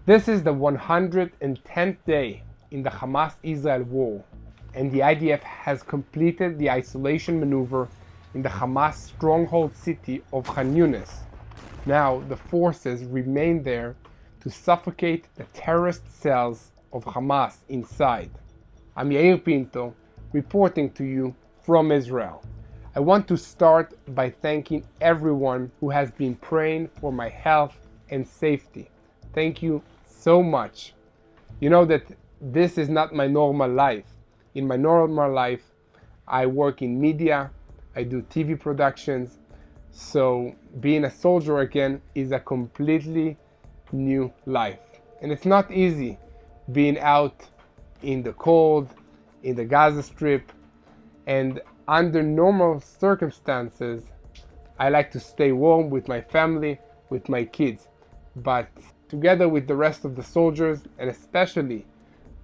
This is the 110th day in the Hamas-Israel war, and the IDF has completed the isolation maneuver in the Hamas stronghold city of Yunis. Now the forces remain there to suffocate the terrorist cells of Hamas inside. I'm Yair Pinto, reporting to you from Israel. I want to start by thanking everyone who has been praying for my health and safety. Thank you so much. You know that this is not my normal life. In my normal life, I work in media, I do TV productions, so being a soldier again is a completely new life. And it's not easy being out in the cold, in the Gaza Strip, and under normal circumstances, I like to stay warm with my family, with my kids. But together with the rest of the soldiers, and especially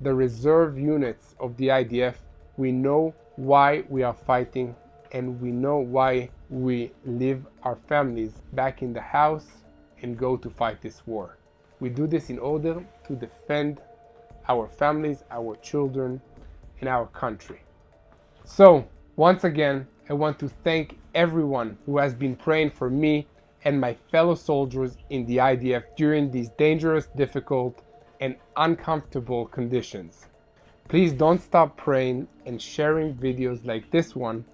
the reserve units of the IDF, we know why we are fighting, and we know why we leave our families back in the house and go to fight this war. We do this in order to defend our families, our children, and our country. So, once again, I want to thank everyone who has been praying for me and my fellow soldiers in the IDF during these dangerous, difficult, and uncomfortable conditions. Please don't stop praying and sharing videos like this one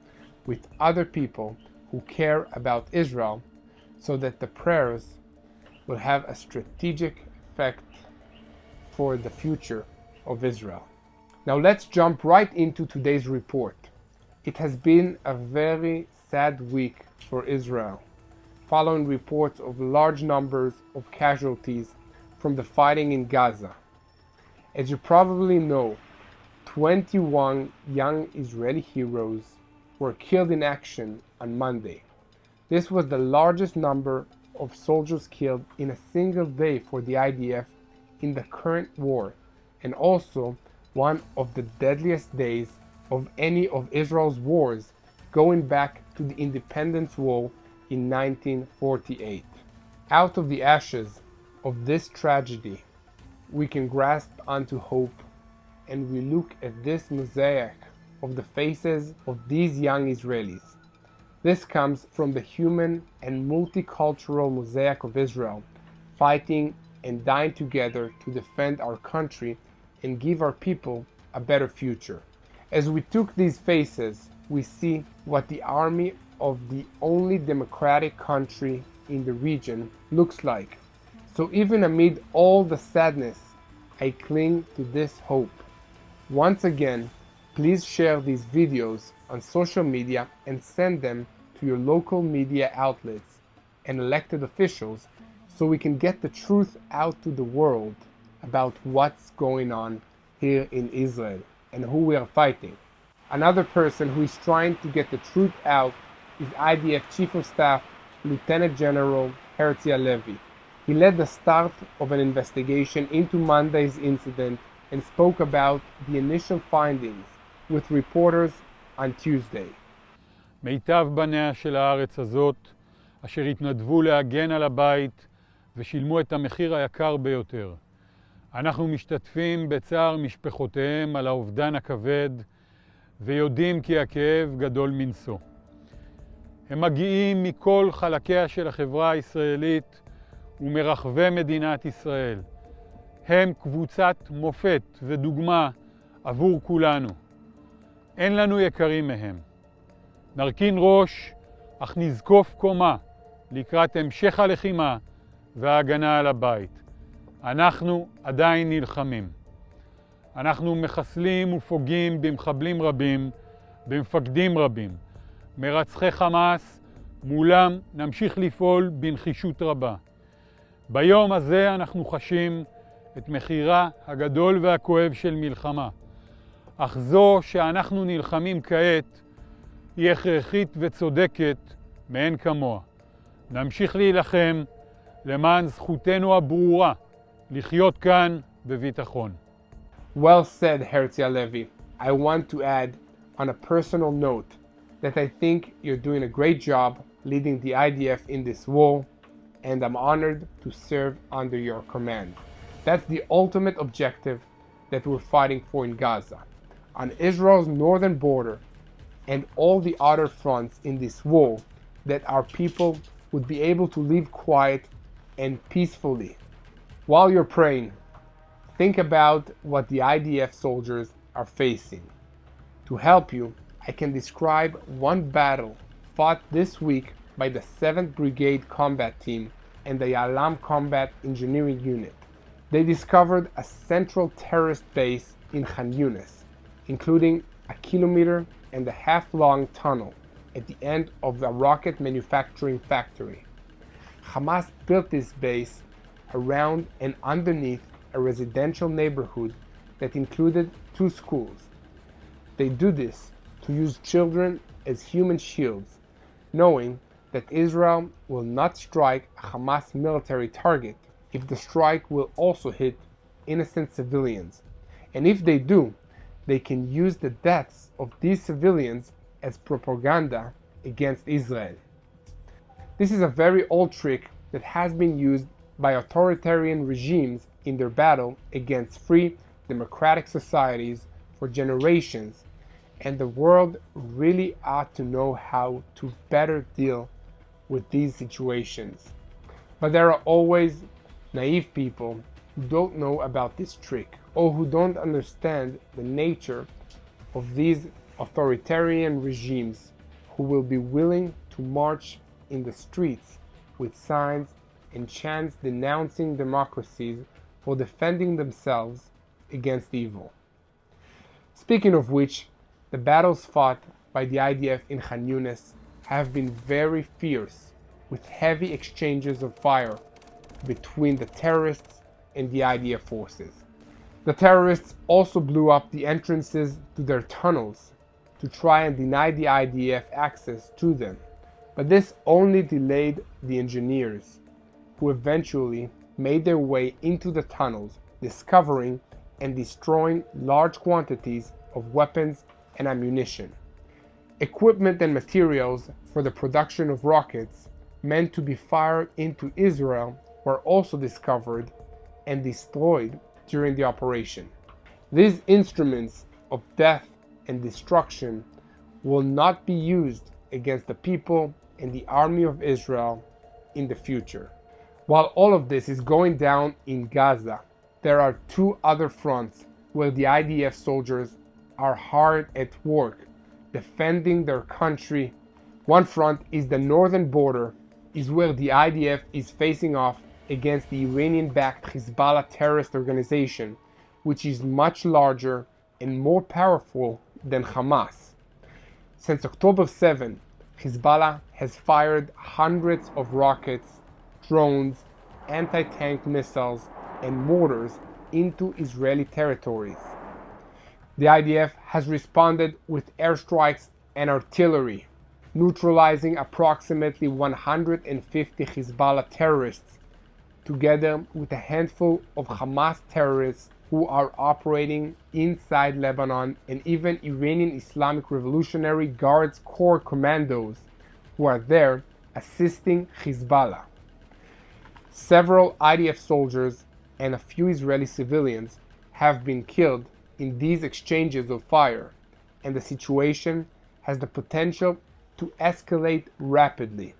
with other people who care about Israel, so that the prayers will have a strategic effect for the future of Israel. Now let's jump right into today's report. It has been a very sad week for Israel, following reports of large numbers of casualties from the fighting in Gaza. As you probably know, 21 young Israeli heroes were killed in action on Monday. This was the largest number of soldiers killed in a single day for the IDF in the current war, and also one of the deadliest days of any of Israel's wars, going back to the independence war in 1948. Out of the ashes of this tragedy, we can grasp onto hope, and we look at this mosaic of the faces of these young Israelis. This comes from the human and multicultural mosaic of Israel, fighting and dying together to defend our country and give our people a better future. As we took these faces, we see what the army of the only democratic country in the region looks like. So even amid all the sadness, I cling to this hope. Once again, please share these videos on social media and send them to your local media outlets and elected officials, so we can get the truth out to the world about what's going on here in Israel and who we are fighting. Another person who is trying to get the truth out is IDF Chief of Staff Lieutenant General Herzi Halevi. He led the start of an investigation into Monday's incident and spoke about the initial findings with reporters on Tuesday. מיטב בניה של הארץ הזאת, אשר התנדבו להגן על הבית ושילמו את המחיר היקר ביותר. אנחנו משתתפים בצער משפחותיהם על האובדן הכבד, ויודעים כי הכאב גדול מנשוא. הם מגיעים מכל חלקיה של החברה הישראלית ומרחבי מדינת ישראל. הם קבוצת מופת ודוגמה עבור כולנו. אין לנו יקרים מהם. נרכין ראש, אך נזקוף קומה לקראת המשך הלחימה וההגנה על הבית. אנחנו עדיין נלחמים. אנחנו מחסלים ופוגעים במחבלים רבים, במפקדים רבים. מרצחי חמאס, מולם נמשיך לפעול בנחישות רבה. ביום הזה אנחנו חשים את מחירה הגדול והכואב של מלחמה. אך זו שאנחנו נלחמים כעת היא הכרחית וצודקת מאין כמוה. נמשיך להילחם למען זכותנו הברורה לחיות כאן בביטחון. Well said, Herzi Halevi. I want to add on a personal note that I think you're doing a great job leading the IDF in this war, and I'm honored to serve under your command. That's the ultimate objective that we're fighting for in Gaza, on Israel's northern border, and all the other fronts in this war, that our people would be able to live quiet and peacefully. While you're praying, think about what the IDF soldiers are facing. To help you, I can describe one battle fought this week by the 7th Brigade Combat Team and the ISLAMIC Combat Engineering Unit. They discovered a central terrorist base in Yunis, including a 1.5 kilometer long tunnel at the end of a rocket manufacturing factory. Hamas built this base around and underneath a residential neighborhood that included 2 schools. They do this to use children as human shields, knowing that Israel will not strike a Hamas military target if the strike will also hit innocent civilians. And if they do, they can use the deaths of these civilians as propaganda against Israel. This is a very old trick that has been used by authoritarian regimes in their battle against free democratic societies for generations, and the world really ought to know how to better deal with these situations. But there are always naive people who don't know about this trick, or who don't understand the nature of these authoritarian regimes, who will be willing to march in the streets with signs and chants denouncing democracies for defending themselves against evil. Speaking of which, the battles fought by the IDF in Yunis have been very fierce, with heavy exchanges of fire between the terrorists and the IDF forces. The terrorists also blew up the entrances to their tunnels to try and deny the IDF access to them, but this only delayed the engineers, who eventually made their way into the tunnels, discovering and destroying large quantities of weapons and ammunition. Equipment and materials for the production of rockets meant to be fired into Israel were also discovered and destroyed during the operation. These instruments of death and destruction will not be used against the people and the army of Israel in the future. While all of this is going down in Gaza, there are 2 other fronts where the IDF soldiers are hard at work defending their country. One front is the northern border, is where the IDF is facing off against the Iranian-backed Hezbollah terrorist organization, which is much larger and more powerful than Hamas. Since October 7, Hezbollah has fired hundreds of rockets, drones, anti-tank missiles, and mortars into Israeli territories. The IDF has responded with airstrikes and artillery, neutralizing approximately 150 Hezbollah terrorists, together with a handful of Hamas terrorists who are operating inside Lebanon, and even Iranian Islamic Revolutionary Guards Corps commandos who are there assisting Hezbollah. Several IDF soldiers and a few Israeli civilians have been killed in these exchanges of fire, and the situation has the potential to escalate rapidly.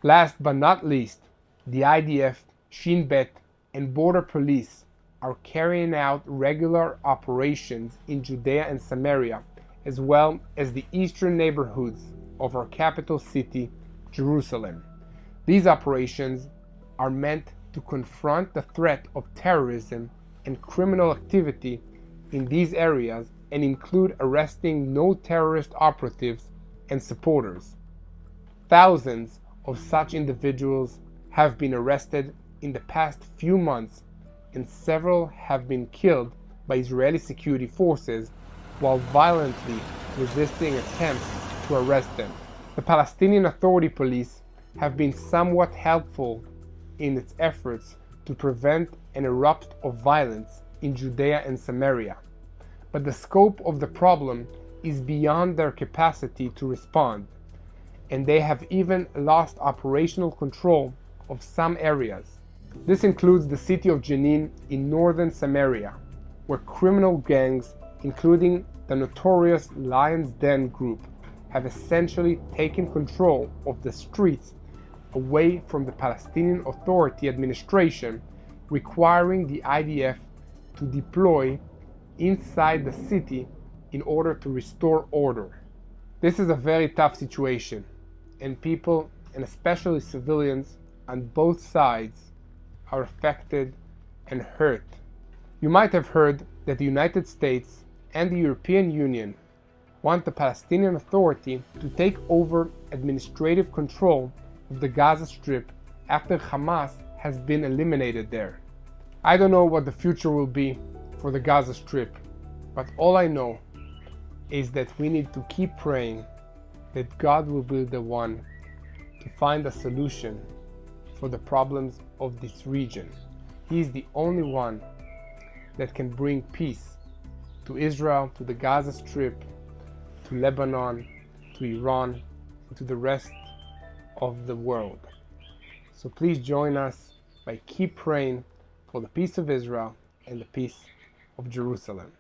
Last but not least, the IDF, Shin Bet, and border police are carrying out regular operations in Judea and Samaria, as well as the eastern neighborhoods of our capital city, Jerusalem. These operations are meant to confront the threat of terrorism and criminal activity in these areas, and include arresting no terrorist operatives and supporters. Thousands of such individuals have been arrested in the past few months, and several have been killed by Israeli security forces while violently resisting attempts to arrest them. The Palestinian Authority police have been somewhat helpful in its efforts to prevent an erupt of violence in Judea and Samaria, but the scope of the problem is beyond their capacity to respond, and they have even lost operational control of some areas. This includes the city of Jenin in northern Samaria, where criminal gangs, including the notorious Lion's Den group, have essentially taken control of the streets away from the Palestinian Authority administration, requiring the IDF to deploy inside the city in order to restore order. This is a very tough situation, and people, and especially civilians on both sides, are affected and hurt. You might have heard that the United States and the European Union want the Palestinian Authority to take over administrative control of the Gaza Strip after Hamas has been eliminated there. I don't know what the future will be for the Gaza Strip, but all I know is that we need to keep praying that God will be the one to find a solution for the problems of this region. He is the only one that can bring peace to Israel, to the Gaza Strip, to Lebanon, to Iran, and to the rest of the world. So please join us by keep praying for the peace of Israel and the peace of Jerusalem.